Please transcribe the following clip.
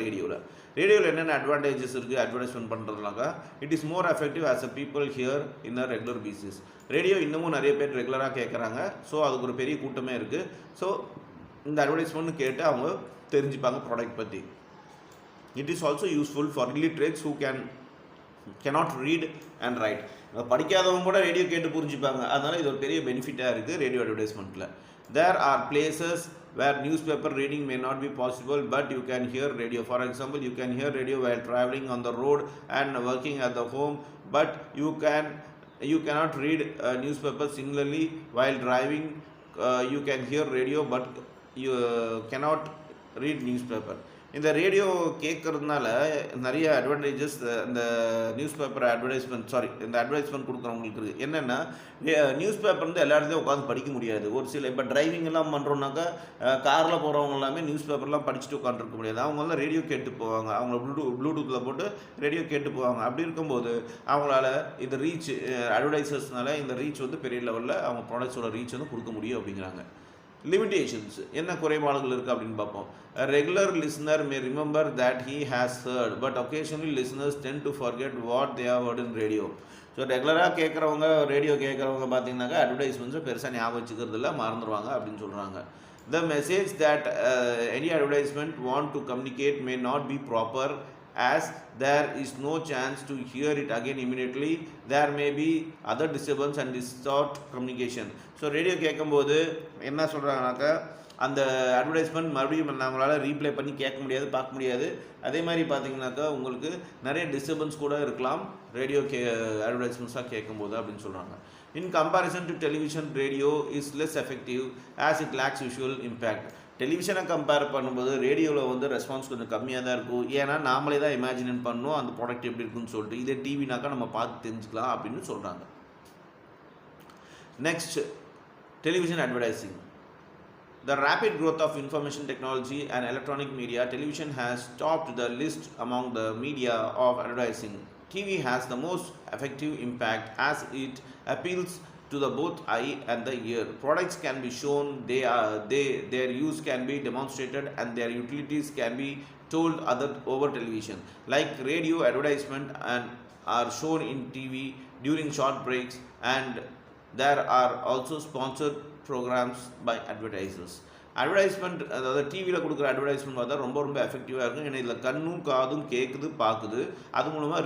ரேடியோவில் என்னென்ன அட்வான்டேஜஸ் இருக்குது அட்வர்டைஸ்மெண்ட் பண்ணுறதுனாக்கா it is more effective as a people hear in a regular basis. Radio இன்னமும் நிறைய பேர் ரெகுலராக கேட்குறாங்க. ஸோ அதுக்கு ஒரு பெரிய கூட்டமே இருக்குது. ஸோ இந்த அட்வர்டைஸ்மெண்ட் கேட்டு அவங்க தெரிஞ்சுப்பாங்க ப்ராடக்ட் பற்றி. It is also useful for illiterates who cannot read and write. படிக்காதவங்க கூட ரேடியோ கேட்டு புரிஞ்சுப்பாங்க. அதனால் இது ஒரு பெரிய பெனிஃபிட்டாக இருக்குது radio அட்வர்டைஸ்மெண்ட்டில். There are places where newspaper reading may not be possible, but you can hear radio. For example, you can hear radio while traveling on the road and working at the home, but you cannot read newspaper. Similarly, while driving, you can hear radio, but you cannot read newspaper. இந்த radio கேட்குறதுனால நிறைய advantages இந்த news advertisement கொடுக்குறவங்களுக்கு இருக்குது. என்னென்னா news paper வந்து எல்லா இடத்துலையும் உட்காந்து படிக்க முடியாது. ஒரு சில இப்போ டிரைவிங் எல்லாம் பண்ணுறோன்னாக்கா காரில் போகிறவங்க எல்லாமே நியூஸ் பேப்பர்லாம் படிச்சுட்டு உட்காந்துருக்க முடியாது. அவங்களாம் ரேடியோ கேட்டு போவாங்க. அவங்க ப்ளூடூத்தில் போட்டு ரேடியோ கேட்டு போவாங்க. அப்படி இருக்கும்போது அவங்களால இந்த ரீச் அட்வர்டைசர்ஸ்னால இந்த ரீச் வந்து பெரிய லெவலில் அவங்க ப்ராடக்ட்ஸோட ரீச் வந்து கொடுக்க முடியும் அப்படிங்கிறாங்க. லிமிட்டேஷன்ஸ் என்ன குறைபாடுகள் இருக்குது அப்படின்னு பார்ப்போம். A regular listener may remember that he has heard, but occasionally listeners tend to forget what they have heard in radio. So ரெகுலராக ரேடியோ கேட்குறவங்க பார்த்தீங்கன்னாக்கா அட்வர்டைஸ்மெண்ட்ஸை பெருசாக ஞாபகம் வச்சுக்கிறது இல்லை, மறந்துடுவாங்க அப்படின்னு சொல்கிறாங்க. The message that any advertisement want to communicate may not be proper, as there is no chance to hear it again immediately. There may be other disturbance and distort communication. So radio கேட்கும்போது என்ன சொல்கிறாங்கனாக்கா அந்த advertisement மறுபடியும் நம்மளால் replay பண்ணி கேட்க முடியாது, பார்க்க முடியாது. அதே மாதிரி பார்த்தீங்கன்னாக்கா உங்களுக்கு நிறைய டிஸ்டர்பன்ஸ் கூட இருக்கலாம் ரேடியோ அட்வர்டைஸ்மெண்ட்ஸாக கேட்கும்போது அப்படின்னு சொல்கிறாங்க. In comparison to television, radio is less effective as it lacks visual impact. டெலிவிஷனை கம்பேர் பண்ணும்போது ரேடியோவில் வந்து ரெஸ்பான்ஸ் கொஞ்சம் கம்மியாக தான் இருக்கும். ஏன்னா நாமளே தான் இமேஜின் பண்ணணும் அந்த ப்ராடக்ட் எப்படி இருக்குன்னு சொல்லிட்டு. இதே டிவினாக்கா நம்ம பார்த்து தெரிஞ்சுக்கலாம் அப்படின்னு சொல்கிறாங்க. Next, television advertising. The rapid growth of information technology and electronic media, television has topped the list among the media of advertising. TV has the most effective impact as it appeals to the both eye and the ear. Products can be shown, their use can be demonstrated, and their utilities can be told over television. Like radio advertisement and are shown in TV during short breaks, and there are also sponsored programs by advertisers. Advertisement அதாவது டிவியில் கொடுக்குற advertisement பார்த்தா ரொம்ப எஃபெக்டிவாக இருக்கும். ஏன்னா இதில் கண்ணும் காதும் கேட்குது, பார்க்குது. அது மூலமாக